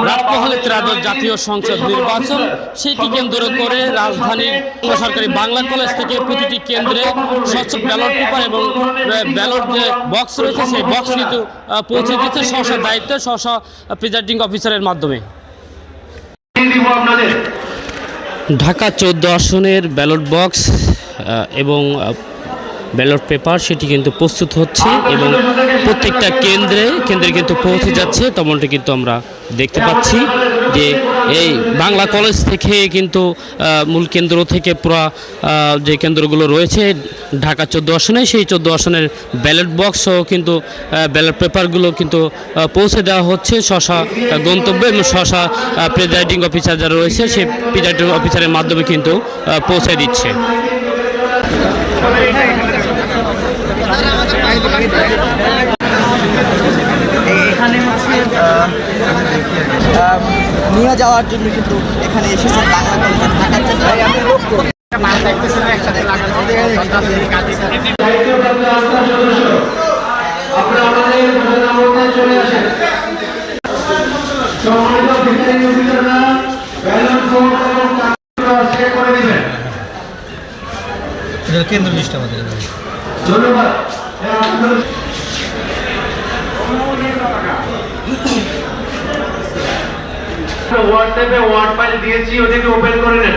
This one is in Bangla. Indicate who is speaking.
Speaker 1: রাতমহলে ত্রয়োদশ জাতীয় সংসদ নির্বাচন সেটি কেন্দ্র করে রাজধানীর সরকারি বাংলা কলেজ থেকে প্রতিটি কেন্দ্রে স্বচ্ছ ব্যালট পেপার এবং ব্যালট যে বক্স রয়েছে সেই বক্স কিন্তু পৌঁছে দিচ্ছে স্ব দায়িত্ব স্ব প্রিজাইডিং অফিসারের মাধ্যমে। ঢাকা 14 আসনের ব্যালট বক্স এবং ব্যালট পেপার সেটি কিন্তু প্রস্তুত হচ্ছে এবং প্রত্যেকটা কেন্দ্রে কিন্তু পৌঁছে যাচ্ছে। তেমনটি কিন্তু আমরা দেখতে পাচ্ছি যে এই বাংলা কলেজ থেকে কিন্তু মূল কেন্দ্র থেকে পুরো যে কেন্দ্রগুলো রয়েছে ঢাকা 14 আসনে সেই 14 আসনের ব্যালট বক্সও কিন্তু ব্যালট পেপারগুলো কিন্তু পৌঁছে দেওয়া হচ্ছে স্ব গন্তব্যে এবং স্ব প্রিজাইডিং অফিসার যারা রয়েছে সেই প্রিজাইডিং অফিসারের মাধ্যমে কিন্তু পৌঁছে দিচ্ছে।
Speaker 2: এখানে হচ্ছে নিয়ে যাওয়ার জন্য কিন্তু এখানে এসেছেন বাংলা কলেজের কেন্দ্র লিস্ট আমাদের
Speaker 3: হোয়াটসঅ্যাপে ওয়ার্ড ফাইল দিয়েছি, ওটাকে ওপেন করে নেন।